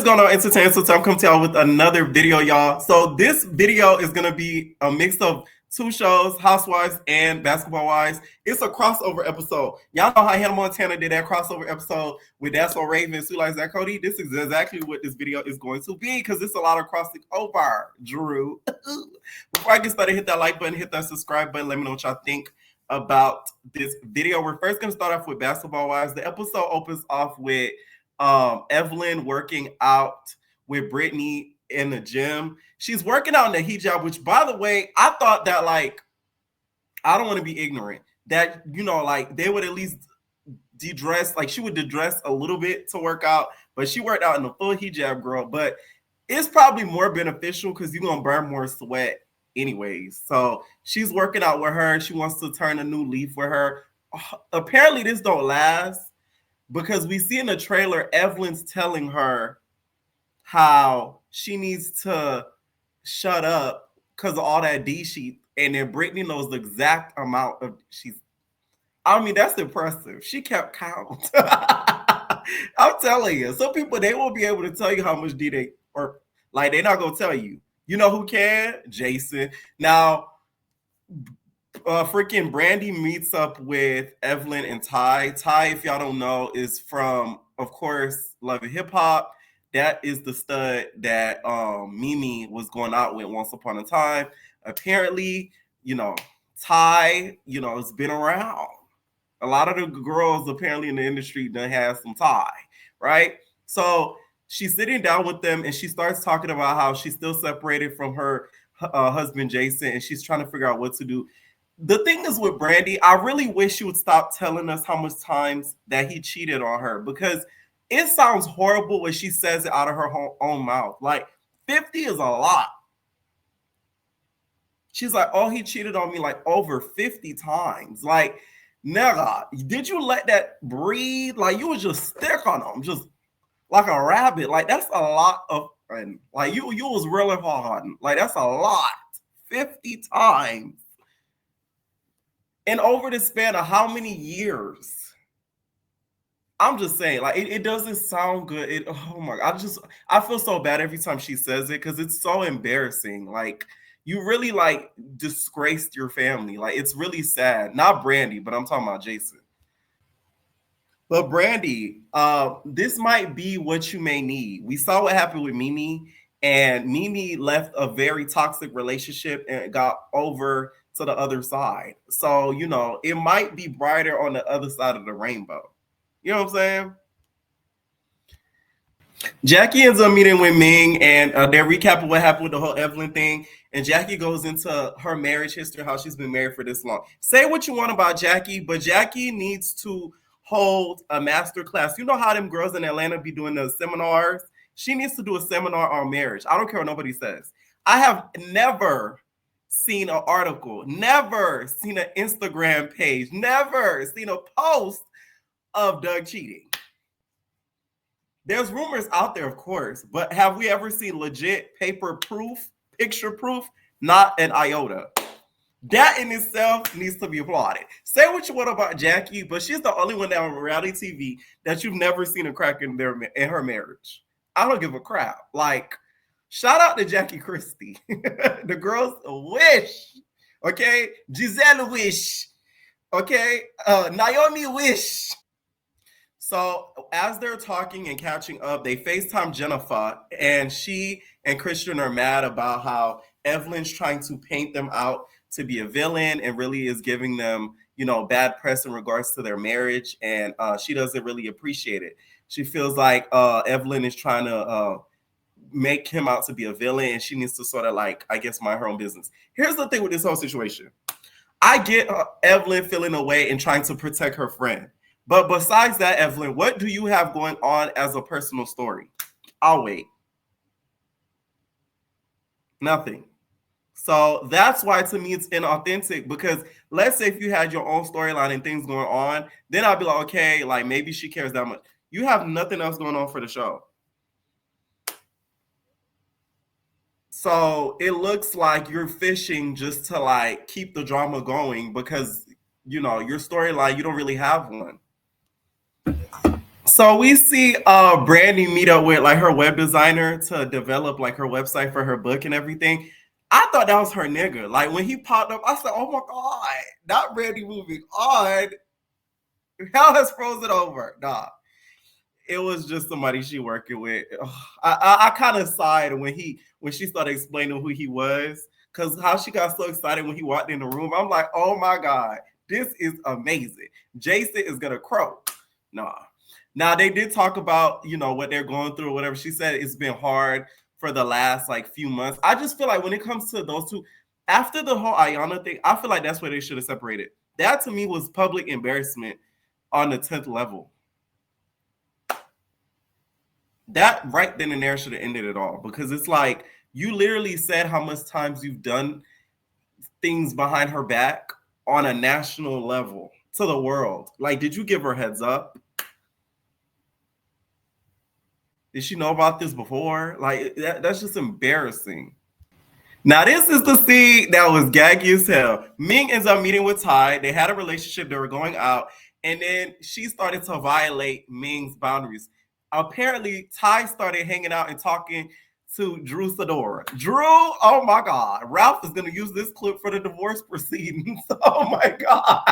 going on, entertainment? So I'm coming to y'all with another video, y'all. So this video is gonna be a mix of two shows, Housewives and Basketball Wives. It's a crossover episode. Y'all know how Hannah Montana did that crossover episode with That's So Raven, Sue Like That Cody. This is exactly what this video is going to be because it's a lot of crossing over, Drew. Before I get started, hit that like button, hit that subscribe button. Let me know what y'all think about this video. We're first gonna start off with Basketball Wives. The episode opens off with Evelyn working out with Brittany in the gym. She's working out in the hijab, which, by the way, I thought that, like, I don't want to be ignorant, that, you know, like, they would at least de-dress, like, she would de-dress a little bit to work out, but she worked out in the full hijab, girl. But it's probably more beneficial because you're going to burn more sweat anyways. So she's working out with her. She wants to turn a new leaf with her. Apparently, this don't last. Because we see in the trailer, Evelyn's telling her how she needs to shut up because of all that D sheet. And then Brittany knows the exact amount of I mean, that's impressive. She kept count. I'm telling you, some people, they won't be able to tell you how much D they, or like, they're not going to tell you. You know who can? Jason. Now, freaking Brandy meets up with Evelyn and Ty. Ty, if y'all don't know, is from, of course, Love and Hip Hop. That is the stud that Mimi was going out with once upon a time. Apparently, you know, Ty, you know, has been around. A lot of the girls apparently in the industry done have some Ty, right? So she's sitting down with them and she starts talking about how she's still separated from her husband, Jason, and she's trying to figure out what to do. The thing is with Brandy, I really wish she would stop telling us how much times that he cheated on her, because it sounds horrible when she says it out of her own mouth. Like, 50 is a lot. She's like, oh, he cheated on me like over 50 times. Like, nigga, did you let that breathe? Like, you was just stick on him, just like a rabbit. Like, that's a lot of, and like, you was really hard. Like, that's a lot. 50 times. And over the span of how many years? I'm just saying, like, it doesn't sound good. Oh my God, I feel so bad every time she says it because it's so embarrassing. Like, you really, like, disgraced your family. Like, it's really sad. Not Brandy, but I'm talking about Jason. But Brandy, this might be what you may need. We saw what happened with Mimi, and Mimi left a very toxic relationship and got over to the other side. So, you know, it might be brighter on the other side of the rainbow. You know what I'm saying? Jackie ends up meeting with Ming, and they're recapping what happened with the whole Evelyn thing. And Jackie goes into her marriage history, how she's been married for this long. Say what you want about Jackie, but Jackie needs to hold a master class. You know how them girls in Atlanta be doing the seminars? She needs to do a seminar on marriage. I don't care what nobody says. I have never seen an article, never seen an Instagram page, never seen a post of Doug cheating. There's rumors out there, of course, but have we ever seen legit paper proof, picture proof? Not an iota. That in itself needs to be applauded. Say what you want about Jackie, but she's the only one down on reality TV that you've never seen a crack in her marriage. I don't give a crap. Like, shout out to Jackie Christie. The girls wish. Okay? Giselle wish. Okay? Naomi wish. So as they're talking and catching up, they FaceTime Jennifer, and she and Christian are mad about how Evelyn's trying to paint them out to be a villain and really is giving them, you know, bad press in regards to their marriage. And she doesn't really appreciate it. She feels like Evelyn is trying to make him out to be a villain, and she needs to sort of, like, I guess, mind her own business. Here's the thing with this whole situation. I get Evelyn feeling away and trying to protect her friend. But besides that, Evelyn, what do you have going on as a personal story? I'll wait. Nothing. So that's why, to me, it's inauthentic, because let's say if you had your own storyline and things going on, then I'd be like, okay, like, maybe she cares that much. You have nothing else going on for the show. So it looks like you're fishing just to, like, keep the drama going because, you know, your storyline, you don't really have one. So we see Brandy meet up with like her web designer to develop like her website for her book and everything. I thought that was her nigga. Like when he popped up, I said, "Oh my god, not Brandy moving on. Hell has frozen over." Nah, it was just somebody she working with. Ugh, I kind of sighed when she started explaining who he was, because how she got so excited when he walked in the room. I'm like, "Oh my god, this is amazing. Jason is gonna crow." Nah. Now they did talk about what they're going through or whatever. She said it's been hard for the last like few months. I just feel like when it comes to those two, after the whole Ayana thing, I feel like that's where they should have separated. That to me was public embarrassment on the 10th level. That right then and there should have ended it all, because it's like you literally said how much times you've done things behind her back on a national level to the world. Like, did you give her heads up? Did she know about this before? Like, that's just embarrassing. Now, this is the scene that was gaggy as hell. Ming ends up meeting with Ty. They had a relationship. They were going out. And then she started to violate Ming's boundaries. Apparently, Ty started hanging out and talking to Drew Sidora. Drew, oh my God. Ralph is going to use this clip for the divorce proceedings. Oh my God.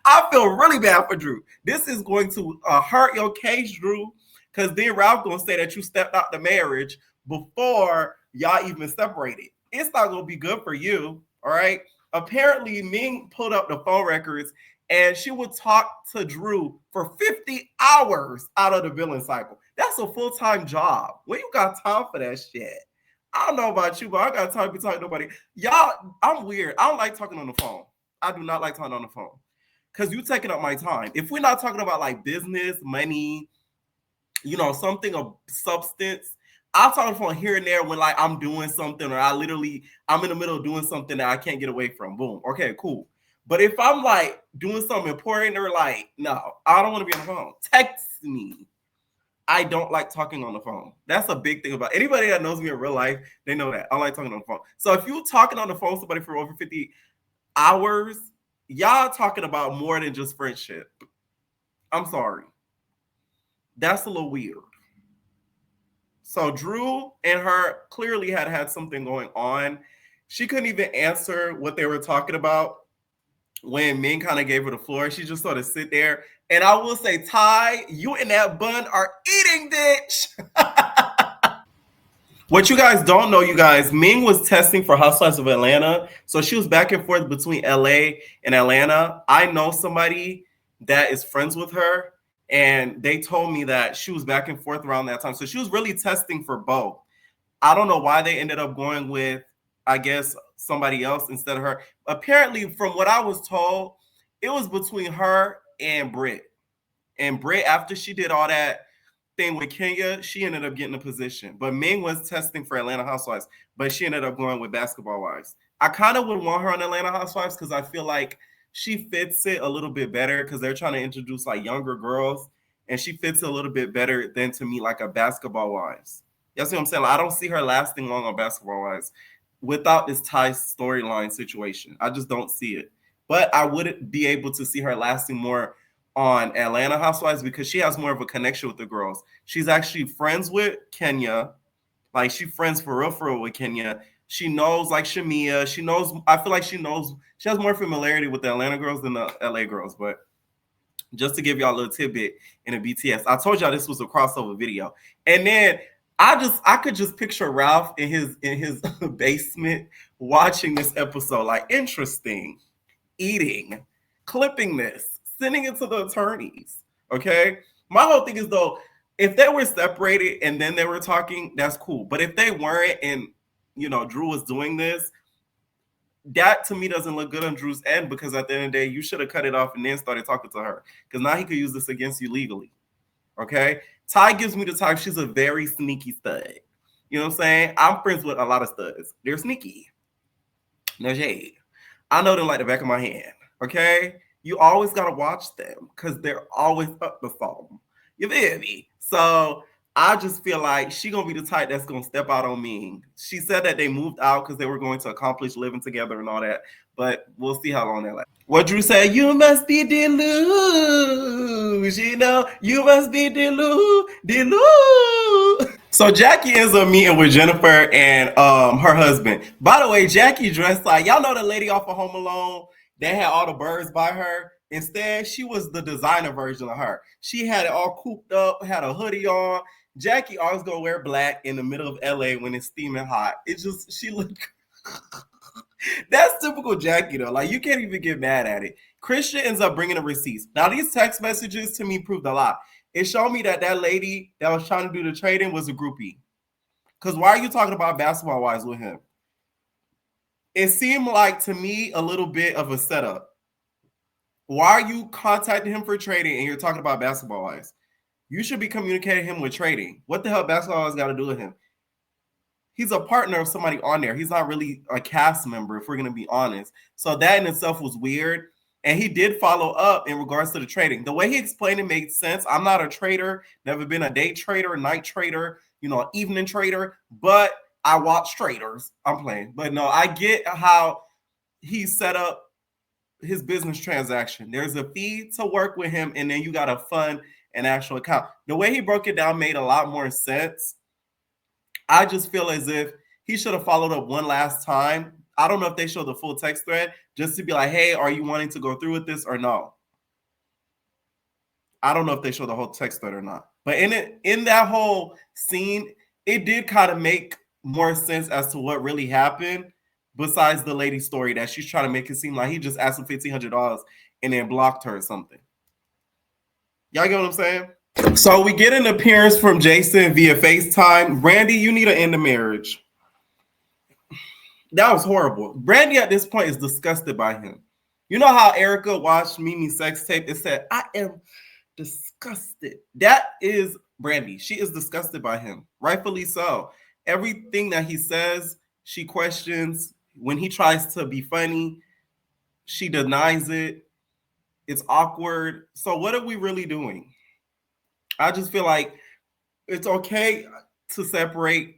I feel really bad for Drew. This is going to hurt your case, Drew, because then Ralph going to say that you stepped out the marriage before y'all even separated. It's not going to be good for you, all right? Apparently, Ming pulled up the phone records and she would talk to Drew for 50 hours out of the billing cycle. That's a full-time job. When you got time for that shit? I don't know about you, but I got time to be talking to nobody. Y'all, I'm weird. I don't like talking on the phone. I do not like talking on the phone because you taking up my time. If we're not talking about like business, money, something of substance, I'll talk on the phone here and there when like I'm doing something or I'm in the middle of doing something that I can't get away from. Boom. Okay, cool. But if I'm like doing something important or like, no, I don't want to be on the phone. Text me. I don't like talking on the phone. That's a big thing about anybody that knows me in real life. They know that I like talking on the phone. So if you're talking on the phone with somebody for over 50 hours, y'all talking about more than just friendship. I'm sorry. That's a little weird. So Drew and her clearly had something going on. She couldn't even answer what they were talking about when Ming kind of gave her the floor. She just sort of sit there. And I will say, Ty, you and that bun are eating, bitch. What you guys don't know, you guys, Ming was testing for Housewives of Atlanta. So she was back and forth between LA and Atlanta. I know somebody that is friends with her, and they told me that she was back and forth around that time. So she was really testing for both. I don't know why they ended up going with, I guess, somebody else instead of her. Apparently, from what I was told, it was between her and Britt. And Britt, after she did all that thing with Kenya, she ended up getting a position. But Ming was testing for Atlanta Housewives, but she ended up going with Basketball Wives. I kind of would want her on Atlanta Housewives because I feel like she fits it a little bit better because they're trying to introduce like younger girls, and she fits it a little bit better than to me like a Basketball Wives. You see what I'm saying? Like, I don't see her lasting long on Basketball Wives without this Ty storyline situation. I just don't see it. But I would be able to see her lasting more on Atlanta Housewives because she has more of a connection with the girls. She's actually friends with Kenya. Like, she's friends for real with Kenya. She knows like Shamia. She knows, I feel like she has more familiarity with the Atlanta girls than the LA girls. But just to give y'all a little tidbit in a BTS, I told y'all this was a crossover video. And then I could just picture Ralph in his basement watching this episode, like, interesting, eating, clipping this, sending it to the attorneys. Okay. My whole thing is, though, if they were separated and then they were talking, that's cool. But if they weren't and Drew was doing this, that to me doesn't look good on Drew's end, because at the end of the day, you should have cut it off and then started talking to her, because now he could use this against you legally. Okay. Ty gives me the type. She's a very sneaky stud. You know what I'm saying? I'm friends with a lot of studs. They're sneaky. No shade. I know them like the back of my hand. Okay. You always got to watch them because they're always up to something. You feel me? So I just feel like she going to be the type that's going to step out on me. She said that they moved out because they were going to accomplish living together and all that. but we'll see how long that lasts. What Drew said, you must be delusional. You must be delusional. So Jackie ends up meeting with Jennifer and her husband. By the way, Jackie dressed like, y'all know the lady off of Home Alone that had all the birds by her. Instead, she was the designer version of her. She had it all cooped up, had a hoodie on. Jackie always gonna wear black in the middle of LA when it's steaming hot. It just, she looked. That's typical Jackie though. Like, you can't even get mad at it. Christian ends up bringing the receipts. Now these text messages to me proved a lot. It showed me that that lady that was trying to do the trading was a groupie. Because why are you talking about basketball wives with him? It seemed like to me a little bit of a setup. Why are you contacting him for trading and you're talking about basketball wives? You should be communicating him with trading. What the hell basketball wives got to do with him? He's a partner of somebody on there. He's not really a cast member, if we're going to be honest. So that in itself was weird. And he did follow up in regards to the trading. The way he explained it made sense. I'm not a trader, never been a day trader, night trader, evening trader, but I watch traders. I'm playing. But no, I get how he set up his business transaction. There's a fee to work with him, and then you got to fund an actual account. The way he broke it down made a lot more sense. I just feel as if he should have followed up one last time. I don't know if they show the full text thread just to be like, hey, are you wanting to go through with this or no? I don't know if they show the whole text thread or not. But in that whole scene, it did kind of make more sense as to what really happened, besides the lady's story that she's trying to make it seem like he just asked him $1,500 and then blocked her or something. Y'all get what I'm saying? So we get an appearance from Jason via FaceTime. Brandy, you need to end the marriage. That was horrible. Brandy at this point is disgusted by him. You know how Erica watched Mimi's sex tape? It said, I am disgusted. That is Brandy. She is disgusted by him. Rightfully so. Everything that he says, she questions. When he tries to be funny, she denies it. It's awkward. So what are we really doing? I just feel like it's okay to separate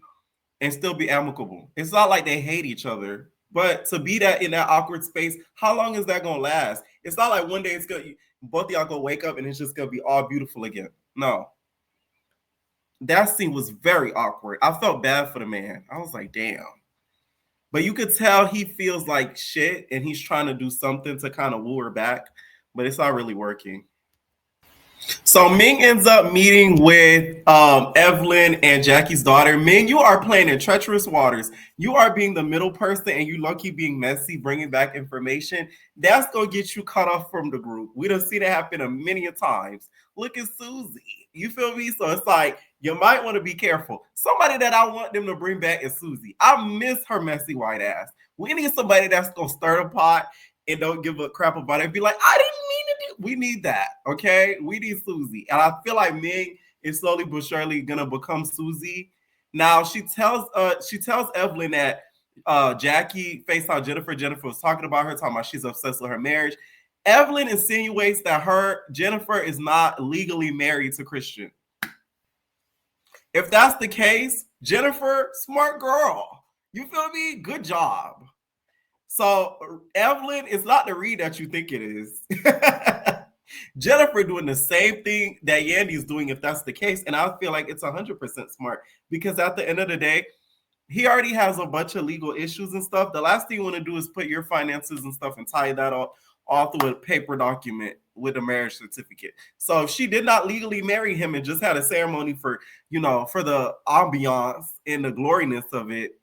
and still be amicable. It's not like they hate each other, but to be that in that awkward space, how long is that gonna last? It's not like one day it's gonna both of y'all gonna wake up and it's just gonna be all beautiful again. No. That scene was very awkward. I felt bad for the man. I was like, damn. But you could tell he feels like shit and he's trying to do something to kind of woo her back, but it's not really working. So Ming ends up meeting with Evelyn and Jackie's daughter. Ming, you are playing in treacherous waters. You are being the middle person and you lucky being messy, bringing back information. That's going to get you cut off from the group. We done seen it happen a many a times. Look at Susie. You feel me? So it's like, you might want to be careful. Somebody that I want them to bring back is Susie. I miss her messy white ass. We need somebody that's going to stir the pot and don't give a crap about it. Be like, I didn't mean to do. We need that, okay? We need Susie. And I feel like Ming is slowly but surely gonna become Susie. Now she tells Evelyn that Jackie FaceTime Jennifer. Jennifer was talking about her, talking about she's obsessed with her marriage. Evelyn insinuates that Jennifer is not legally married to Christian. If that's the case, Jennifer, smart girl. You feel me? Good job. So Evelyn is not the read that you think it is. Jennifer doing the same thing that Yandy's doing if that's the case. And I feel like it's 100% smart because at the end of the day, he already has a bunch of legal issues and stuff. The last thing you want to do is put your finances and stuff and tie that all through a paper document with a marriage certificate. So if she did not legally marry him and just had a ceremony for the ambiance and the gloriness of it,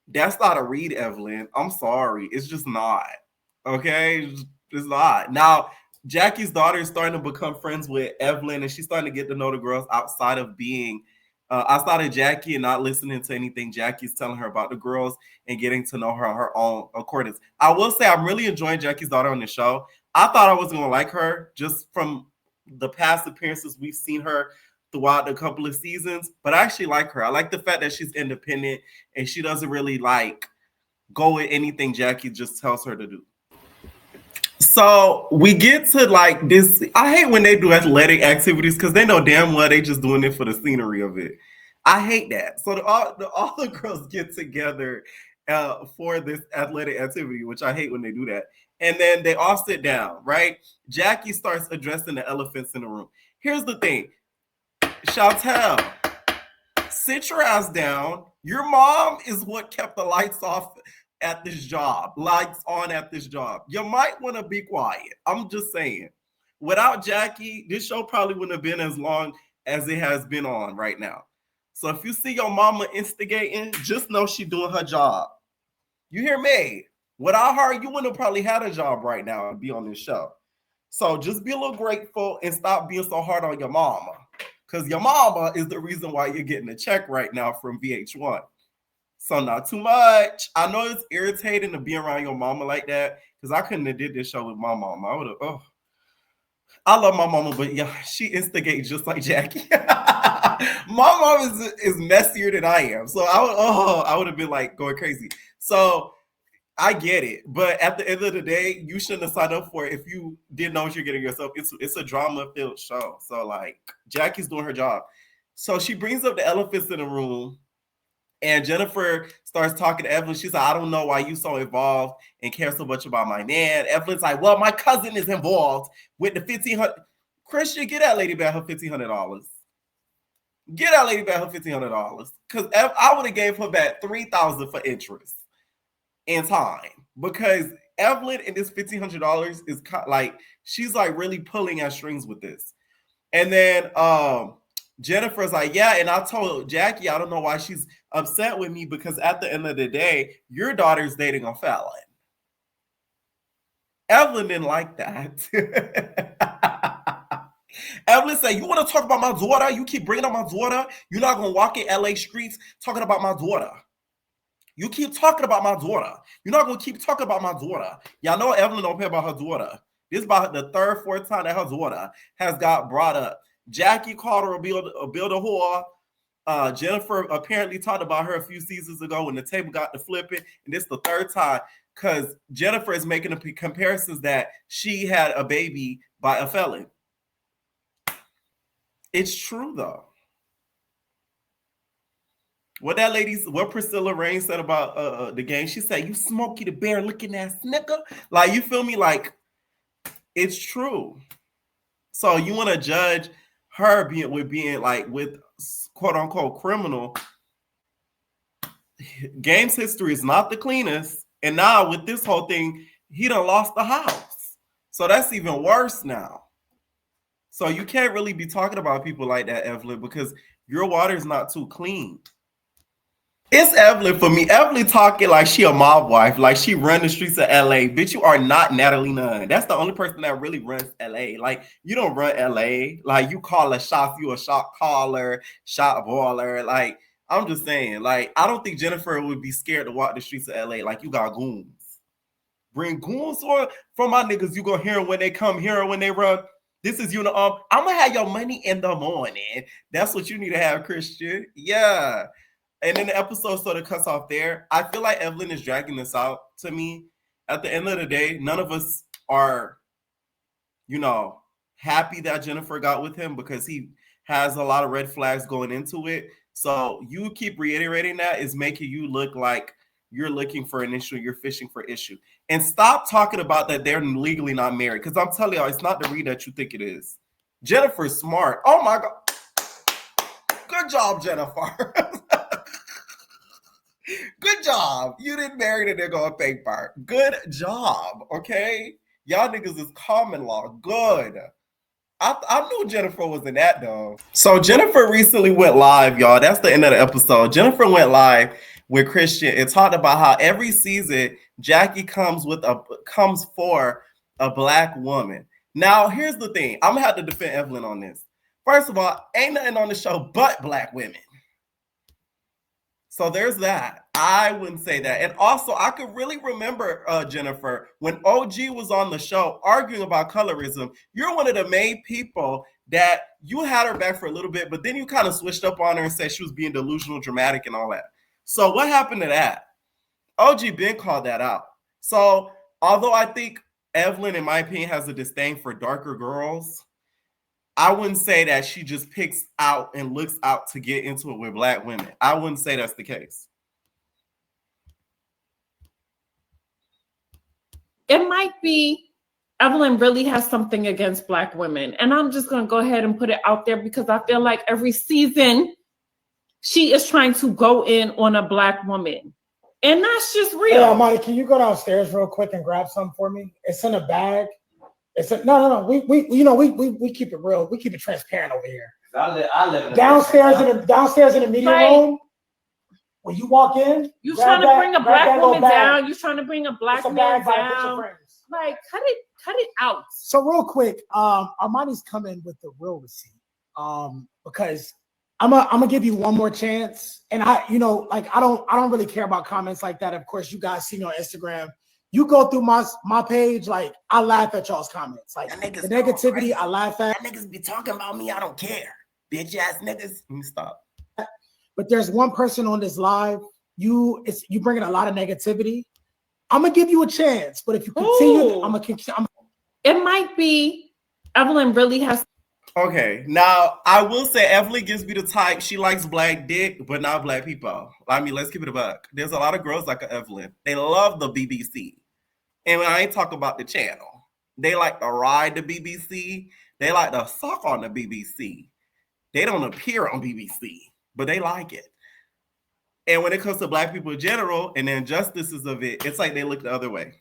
that's not a read, Evelyn. I'm sorry. It's just not. Okay? It's not. Now, Jackie's daughter is starting to become friends with Evelyn, and she's starting to get to know the girls outside of Jackie and not listening to anything Jackie's telling her about the girls and getting to know her on her own accordance. I will say I'm really enjoying Jackie's daughter on the show. I thought I wasn't going to like her just from the past appearances we've seen her throughout a couple of seasons, but I actually like her. I like the fact that she's independent and she doesn't really go with anything Jackie just tells her to do. So we get to this. I hate when they do athletic activities because they know damn well they just doing it for the scenery of it. I hate that. So all the girls get together for this athletic activity, which I hate when they do that. And then they all sit down, right? Jackie starts addressing the elephants in the room. Here's the thing, Chantel, sit your ass down. Your mom is what kept the lights off at this job, lights on at this job. You might want to be quiet. I'm just saying. Without Jackie, this show probably wouldn't have been as long as it has been on right now. So if you see your mama instigating, just know she's doing her job. You hear me? Without her, you wouldn't have probably had a job right now to be on this show. So just be a little grateful and stop being so hard on your mama. Because your mama is the reason why you're getting a check right now from VH1. So not too much. I know it's irritating to be around your mama like that. Because I couldn't have did this show with my mama. I would have, I love my mama, but yeah, she instigates just like Jackie. My mom is messier than I am. So I would have been like going crazy. So I get it, but at the end of the day, you shouldn't have signed up for it if you didn't know what you're getting yourself. It's a drama-filled show. So like Jackie's doing her job. So she brings up the elephants in the room, and Jennifer starts talking to Evelyn. She's like, I don't know why you so involved and care so much about my man. Evelyn's like, well, my cousin is involved with the $1,500. Christian, get that lady back her $1,500. Get that lady back her $1,500. Because I would have gave her back $3,000 for interest in time, because Evelyn and this $1,500 is like, she's like really pulling at strings with this. And then Jennifer's like, yeah, and I told Jackie, I don't know why she's upset with me, because at the end of the day, your daughter's dating a felon. Evelyn didn't like that. Evelyn said, you want to talk about my daughter? You keep bringing up my daughter? You're not going to walk in LA streets talking about my daughter. You keep talking about my daughter. You're not going to keep talking about my daughter. Y'all know Evelyn don't care about her daughter. This is about the third, fourth time that her daughter has got brought up. Jackie called her a whore. Jennifer apparently talked about her a few seasons ago when the table got to flipping. And this is the third time, because Jennifer is making the comparisons that she had a baby by a felon. It's true, though. What Priscilla Rain said about the game, she said, you Smokey the Bear looking ass nigga. Like, you feel me? Like, it's true. So you want to judge her being like with quote unquote criminal. Game's history is not the cleanest. And now with this whole thing, he done lost the house. So that's even worse now. So you can't really be talking about people like that, Evelyn, because your water is not too clean. It's Evelyn for me. Evelyn talking like she a mob wife, like she run the streets of LA. Bitch, you are not Natalie Nunn. That's the only person that really runs LA. Like, you don't run LA. Like, you call a shot, you a shot caller, shot baller. Like, I'm just saying, like, I don't think Jennifer would be scared to walk the streets of LA. Like, you got goons. Bring goons from my niggas. You gonna hear them when they come, hear them when they run. This is I'm gonna have your money in the morning. That's what you need to have, Christian. Yeah. And then the episode sort of cuts off there. I feel like Evelyn is dragging this out to me. At the end of the day, none of us are, happy that Jennifer got with him, because he has a lot of red flags going into it. So you keep reiterating that is making you look like you're looking for an issue, you're fishing for issue. And stop talking about that they're legally not married, because I'm telling y'all, it's not the read that you think it is. Jennifer's smart. Oh my God. Good job, Jennifer. Good job. You didn't marry the nigga on paper. Good job. Okay? Y'all niggas is common law. Good. I knew Jennifer was in that, though. So Jennifer recently went live, y'all. That's the end of the episode. Jennifer went live with Christian and talked about how every season Jackie comes for a black woman. Now, here's the thing. I'm gonna have to defend Evelyn on this. First of all, ain't nothing on the show but black women. So there's that. I wouldn't say that. And also, I could really remember, Jennifer, when OG was on the show arguing about colorism. You're one of the main people that you had her back for a little bit, but then you kind of switched up on her and said she was being delusional, dramatic, and all that. So what happened to that? OG Ben called that out. So although I think Evelyn, in my opinion, has a disdain for darker girls, I wouldn't say that she just picks out and looks out to get into it with black women. I wouldn't say that's the case. it might be Evelyn really has something against Black women. And I'm just going to go ahead and put it out there because I feel like every season she is trying to go in on a Black woman. And that's just real. Hey, Amani, can you go downstairs real quick and grab something for me? It's in a bag. No. We keep it real. We keep it transparent over here. I live downstairs in the media room. When you walk in, you trying to bring a Black woman down. You trying to bring a Black man down. Like, cut it out. So real quick, Armani's coming with the real receipt. Because I'm gonna give you one more chance. And I don't really care about comments like that. Of course, you guys see me on Instagram. You go through my page, like I laugh at y'all's comments. Like the negativity, I laugh at. That niggas be talking about me, I don't care. Bitch ass niggas. Let me stop. But there's one person on this live, you bringing a lot of negativity. I'm gonna give you a chance, but if you continue, it might be Evelyn really has. Okay, now I will say Evelyn gives me the type. She likes Black dick, but not Black people. I mean, let's keep it a buck. There's a lot of girls like Evelyn. They love the BBC, and I ain't talking about the channel. They like to ride the BBC. They like to suck on the BBC. They don't appear on BBC, but they like it. And when it comes to Black people in general and the injustices of it, it's like they look the other way.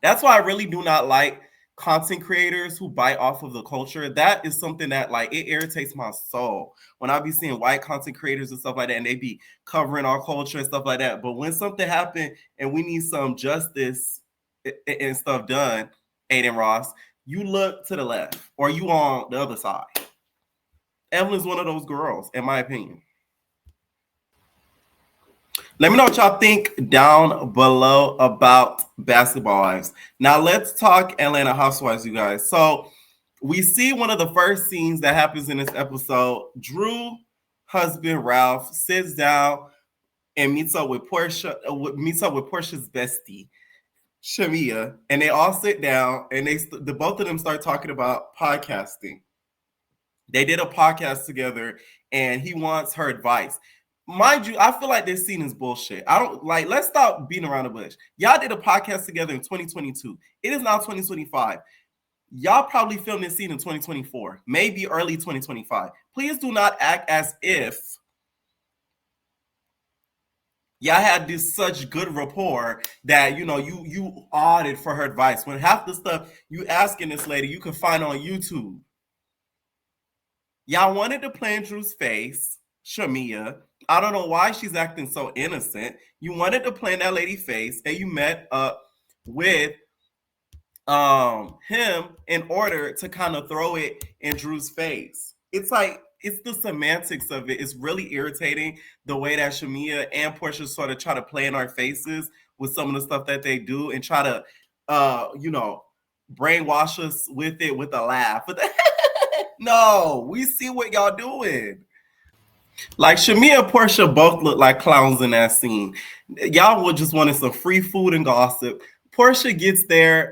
That's why I really do not like content creators who bite off of the culture. That is something that like it irritates my soul when I be seeing white content creators and stuff like that, and they be covering our culture and stuff like that. But when something happened and we need some justice and stuff done, Aiden Ross, you look to the left or you on the other side. Evelyn's one of those girls, in my opinion. Let me know what y'all think down below about Basketball Wives. Now let's talk Atlanta Housewives, you guys. So we see one of the first scenes that happens in this episode. Drew, husband Ralph, sits down and meets up with Porsha's bestie, Shamia, and they all sit down and the both of them start talking about podcasting. They did a podcast together, and he wants her advice. Mind you, I feel like this scene is bullshit. I don't like. Let's stop beating around the bush. Y'all did a podcast together in 2022. It is now 2025. Y'all probably filmed this scene in 2024, maybe early 2025. Please do not act as if y'all had this such good rapport that you audited for her advice when half the stuff you asking this lady you can find on YouTube. Y'all wanted to play in Drew's face, Shamia. I don't know why she's acting so innocent. You wanted to play in that lady's face, and you met up with him in order to kind of throw it in Drew's face. It's like, it's the semantics of it. It's really irritating the way that Shamia and Porsha sort of try to play in our faces with some of the stuff that they do and try to, brainwash us with it with a laugh. No, we see what y'all doing. Like Shamia and Porsha both look like clowns in that scene. Y'all were just wanting some free food and gossip. Porsha gets there,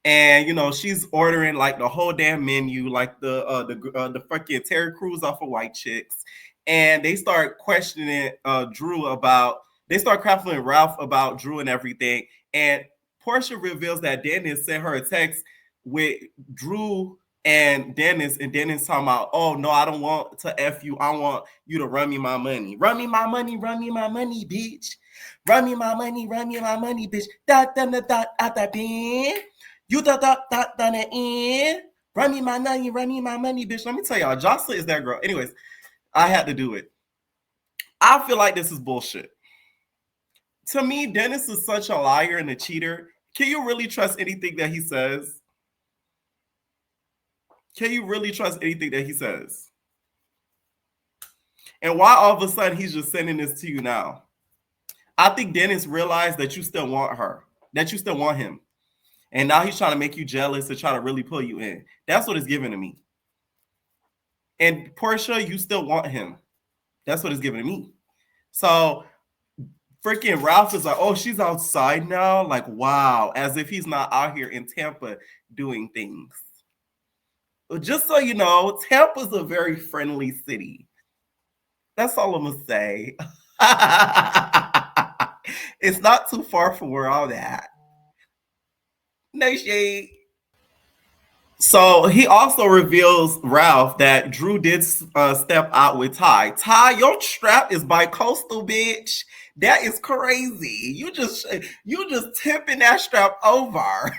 and she's ordering like the whole damn menu, like the fucking Terry Crews off of White Chicks, and they start questioning Drew about. They start crafting Ralph about Drew and everything, and Porsha reveals that Dennis sent her a text with Drew and Dennis talking about, oh no, I don't want to F you. I want you to run me my money. Run me my money, bitch. Run me my money, bitch. Dot dot dot at the bin. You dot the in. Run me my money, bitch. Let me tell y'all, Jocelyn is that girl. Anyways, I had to do it. I feel like this is bullshit. To me, Dennis is such a liar and a cheater. Can you really trust anything that he says? Can you really trust anything that he says? And why all of a sudden he's just sending this to you now? I think Dennis realized that you still want her, that you still want him. And now he's trying to make you jealous to try to really pull you in. That's what it's giving to me. And Porsha, you still want him. That's what it's giving to me. So freaking Ralph is like, oh, she's outside now? Like, wow. As if he's not out here in Tampa doing things. Just so you know, Tampa's a very friendly city. That's all I'm going to say. It's not too far from where I'm at. No shade. So he also reveals, Ralph, that Drew did step out with Ty. Ty, your strap is bicoastal, bitch. That is crazy. You just tipping that strap over.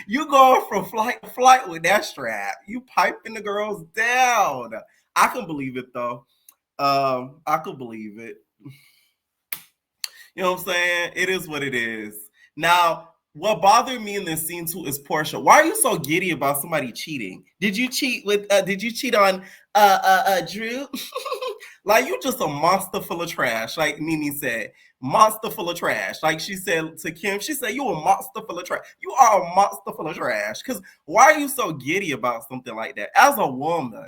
You going from flight to flight with that strap. You piping the girls down. I can believe it though. I could believe it. You know what I'm saying? It is what it is. Now, what bothered me in this scene too is Porsha. Why are you so giddy about somebody cheating? Did you cheat with did you cheat on Drew? Like, you just a monster full of trash, like Nene said. Monster full of trash. Like she said to Kim, she said, you a monster full of trash. You are a monster full of trash. Because why are you so giddy about something like that? As a woman,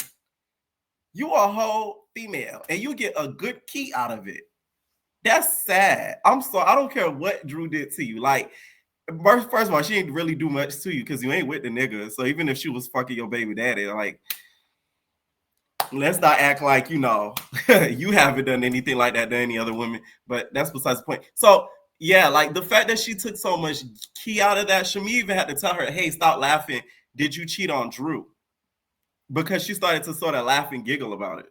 you a whole female and you get a good key out of it. That's sad. I'm sorry. I don't care what Drew did to you. Like, first of all, she ain't really do much to you because you ain't with the nigga. So even if she was fucking your baby daddy, like, let's not act like, you know, you haven't done anything like that to any other women. But that's besides the point. So yeah, like the fact that she took so much key out of that, Shami even had to tell her, hey, stop laughing. Did you cheat on Drew? Because she started to sort of laugh and giggle about it.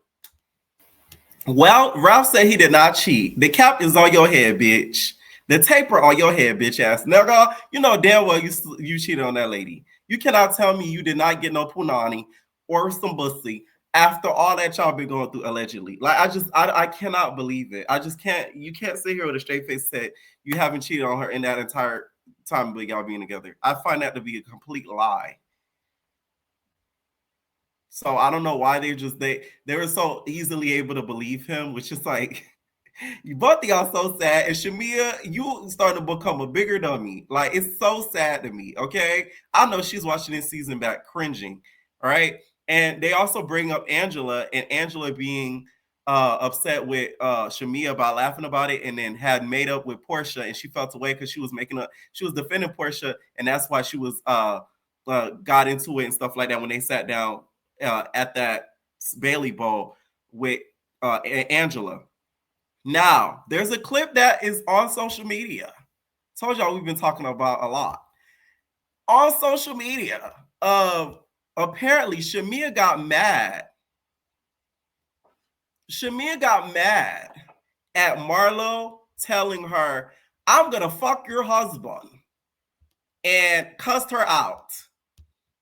Well, Ralph said he did not cheat. The cap is on your head, bitch. The taper on your head, bitch ass nigga. You know damn well you cheated on that lady. You cannot tell me you did not get no punani or some pussy after all that y'all been going through allegedly. Like, I cannot believe it. I just can't. You can't sit here with a straight face and say you haven't cheated on her in that entire time with y'all being together. I find that to be a complete lie. So I don't know why they were so easily able to believe him, which is like, you both of y'all so sad. And Shamia, you starting to become a bigger dummy. Like, it's so sad to me, okay? I know she's watching this season back cringing, right? And they also bring up Angela, and Angela being upset with Shamia about laughing about it, and then had made up with Porsha, and she felt away because she was defending Porsha, and that's why she was got into it and stuff like that when they sat down at that Bailey Bowl with Angela. Now, there's a clip that is on social media. Told y'all we've been talking about a lot. On social media, apparently Shamia got mad. Shamia got mad at Marlo telling her, I'm gonna fuck your husband, and cussed her out.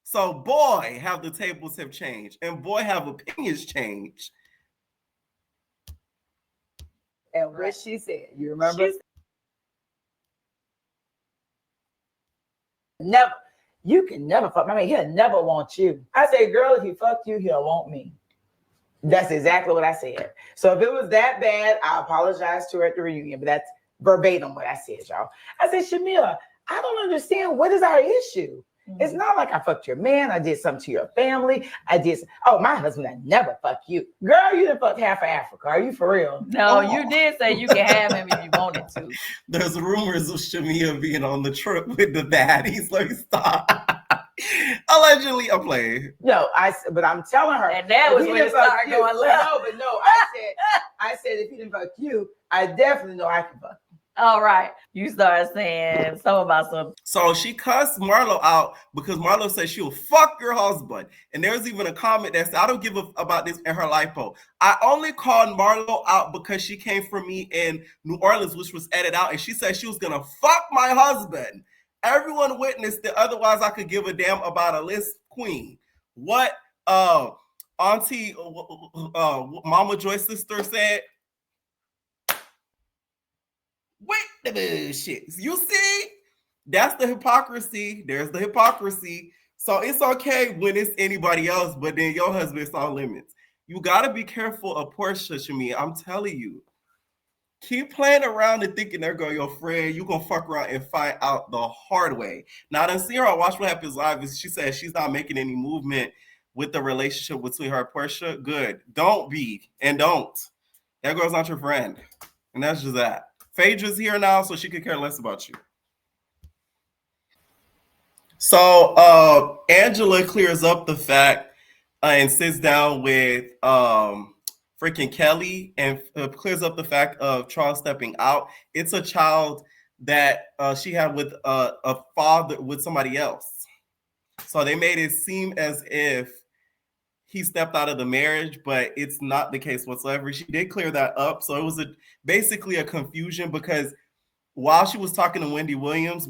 So boy, have the tables have changed, and boy, have opinions changed. And what she said, you remember? Never, you can never fuck. I mean, he'll never want you. I said, girl, if he fucked you, he'll want me. That's exactly what I said. So if it was that bad, I apologize to her at the reunion, but that's verbatim what I said, y'all. I said, Shamila, I don't understand. What is our issue? It's not like I fucked your man. I did something to your family. My husband, I never fuck you. Girl, you done fucked half of Africa. Are you for real? No, you did say you can have him if you wanted to. There's rumors of Shamia being on the trip with the baddies. Let me stop. Allegedly, I'm playing. No, but I'm telling her. And that was when it started going left. No, I said if he didn't fuck you, I definitely know I can fuck. All right. You started saying something about some. So she cussed Marlo out because Marlo said she'll fuck your husband. And there's even a comment that said, I don't give a about this in her lipo. I only called Marlo out because she came for me in New Orleans, which was edited out. And she said she was going to fuck my husband. Everyone witnessed it. Otherwise, I could give a damn about a list queen. What Auntie Mama Joy's sister said? Wait the bullshit. You see? That's the hypocrisy. There's the hypocrisy. So it's okay when it's anybody else, but then your husband's off limits. You got to be careful of Porsha, Shamia. I'm telling you. Keep playing around and thinking they're going to your friend. You're going to fuck around and find out the hard way. Now, I see her on Watch What Happens Live. She said she's not making any movement with the relationship between her and Porsha. Good. Don't be. And don't. That girl's not your friend. And that's just that. Phaedra's here now, so she could care less about you. So Angela clears up the fact and sits down with freaking Kelly and clears up the fact of Charles stepping out. It's a child that she had with a father, with somebody else. So they made it seem as if he stepped out of the marriage, but it's not the case whatsoever. She did clear that up. So it was basically a confusion, because while she was talking to Wendy Williams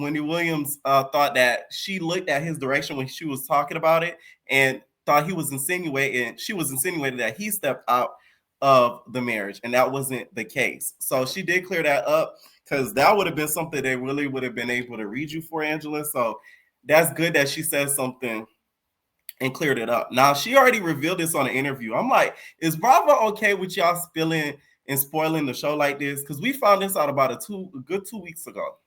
thought that she looked at his direction when she was talking about it and thought she was insinuating that he stepped out of the marriage, and that wasn't the case. So she did clear that up, because that would have been something they really would have been able to read you for, Angela. So that's good that she said something and cleared it up. Now, she already revealed this on an interview. I'm like, is Bravo okay with y'all spilling and spoiling the show like this? Because we found this out about a good 2 weeks ago.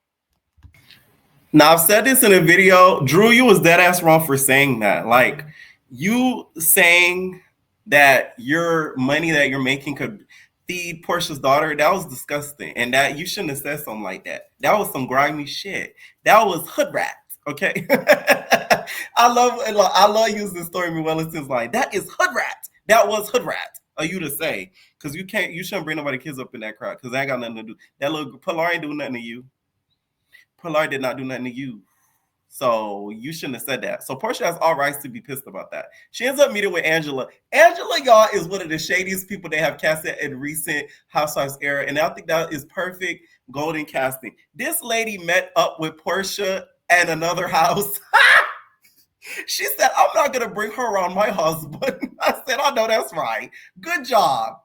Now, I've said this in a video. Drew, you was dead ass wrong for saying that. Like, you saying that your money that you're making could feed Porsha's daughter, that was disgusting. And that you shouldn't have said something like that. That was some grimy shit. That was hood rat, okay? I love using the Stormy Wellington's line. That is hood rat. That was hood rat. Are you to say? Because you shouldn't bring nobody kids up in that crowd, because that ain't got nothing to do. That little Pilar ain't doing nothing to you. Pilar did not do nothing to you. So you shouldn't have said that. So Porsha has all rights to be pissed about that. She ends up meeting with Angela. Angela, y'all, is one of the shadiest people they have casted in recent Housewives era. And I think that is perfect golden casting. This lady met up with Porsha at another house. She said, I'm not going to bring her around my husband. I said, I know that's right. Good job.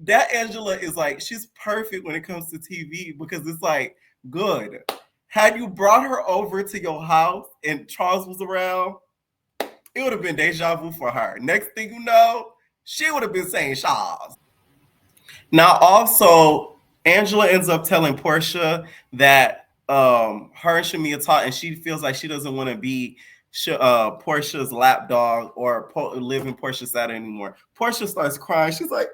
That Angela is like, she's perfect when it comes to TV, because it's like, good. Had you brought her over to your house and Charles was around, it would have been deja vu for her. Next thing you know, she would have been saying Charles. Now, also, Angela ends up telling Porsha that her and Shamia talk, and she feels like she doesn't want to be Porsha's lapdog or live in Porsha's side anymore. Porsha starts crying. She's like,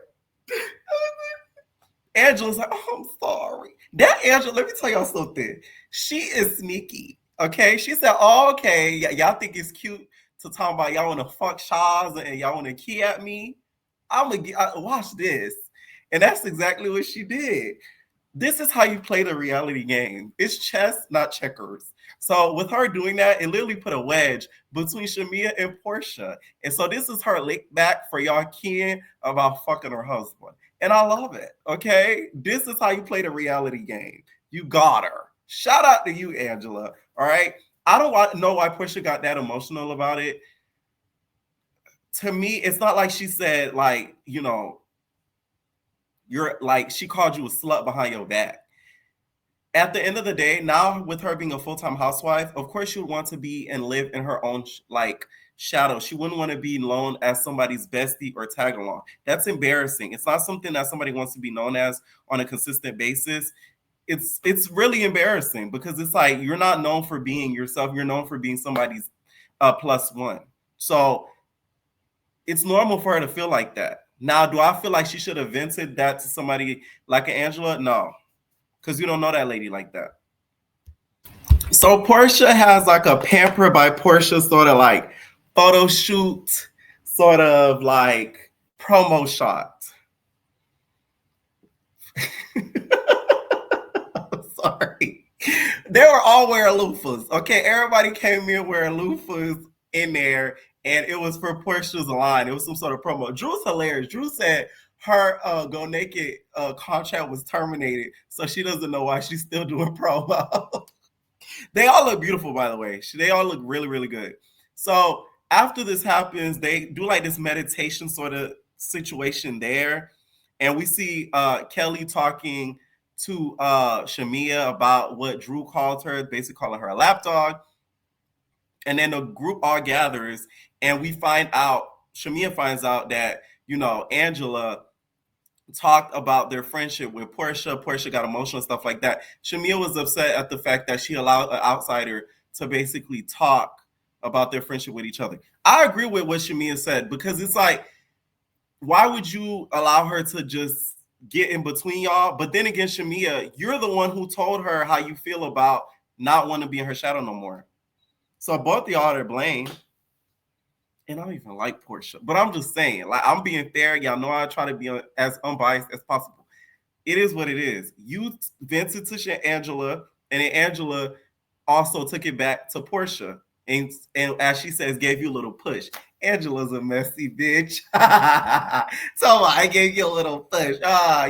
Angela's like, oh, I'm sorry. That Angela, let me tell y'all something. She is sneaky, okay? She said, oh, okay, y'all think it's cute to talk about y'all want to fuck Shaz and y'all want to key at me? I'm going to watch this. And that's exactly what she did. This is how you play the reality game. It's chess, not checkers. So with her doing that, it literally put a wedge between Shamia and Porsha. And so this is her lick back for y'all keying about fucking her husband. And I love it, okay? This is how you play the reality game. You got her. Shout out to you, Angela, all right? I don't know why Porsha got that emotional about it. To me, it's not like she said, like, you know, you're like, she called you a slut behind your back. At the end of the day, now with her being a full-time housewife, of course she would want to be and live in her own shadow. She wouldn't want to be known as somebody's bestie or tag along. That's embarrassing. It's not something that somebody wants to be known as on a consistent basis. It's really embarrassing, because it's like, you're not known for being yourself. You're known for being somebody's plus one. So it's normal for her to feel like that. Now, do I feel like she should have vented that to somebody like Angela? No, because you don't know that lady like that. So Porsha has like a Pamper by Porsha sort of like photo shoot, sort of like promo shot. I'm sorry. They were all wearing loofahs. Okay, everybody came in wearing loofahs in there, and it was for Porsha's line. It was some sort of promo. Drew's hilarious. Drew said her Go Naked contract was terminated, so she doesn't know why she's still doing promo. They all look beautiful, by the way. They all look really, really good. So after this happens, they do like this meditation sort of situation there. And we see Kelly talking to Shamia about what Drew called her, basically calling her a lapdog. And then the group all gathers, and we find out, Shamia finds out that, you know, Angela talked about their friendship with Porsha. Porsha got emotional, stuff like that. Shamia was upset at the fact that she allowed an outsider to basically talk about their friendship with each other. I agree with what Shamia said, because it's like, why would you allow her to just get in between y'all? But then again, Shamia, you're the one who told her how you feel about not wanting to be in her shadow no more. So both y'all are to blame. And I don't even like Porsha, but I'm just saying, like, I'm being fair. Y'all know I try to be as unbiased as possible. It is what it is. You vented to Angela, And then Angela also took it back to Porsha. And as she says, gave you a little push. Angela's a messy bitch. So I gave you a little push.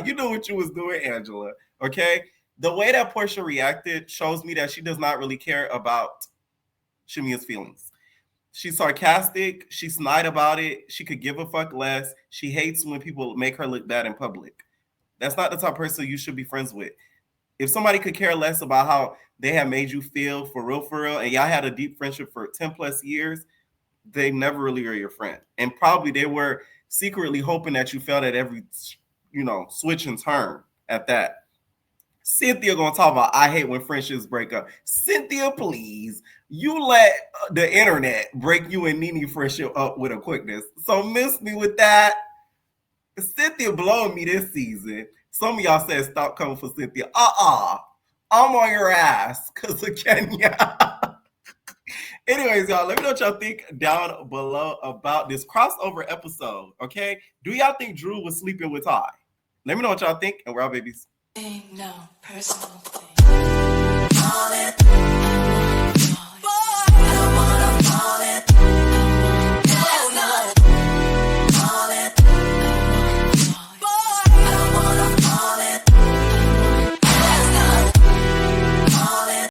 You knew what you was doing, Angela. Okay? The way that Porsha reacted shows me that she does not really care about Shamia's feelings. She's sarcastic. She's snide about it. She could give a fuck less. She hates when people make her look bad in public. That's not the type of person you should be friends with. If somebody could care less about how they have made you feel for real, and y'all had a deep friendship for 10 plus years, they never really are your friend. And probably they were secretly hoping that you felt at every, switch and turn at that. Cynthia gonna talk about, I hate when friendships break up. Cynthia, please. You let the internet break you and Nene friendship up with a quickness. So miss me with that. Cynthia blowing me this season. Some of y'all said stop coming for Cynthia. I'm on your ass because of Kenya. Anyways, y'all, let me know what y'all think down below about this crossover episode, okay? Do y'all think Drew was sleeping with Ty? Let me know what y'all think, and we're out, babies. No personal thing.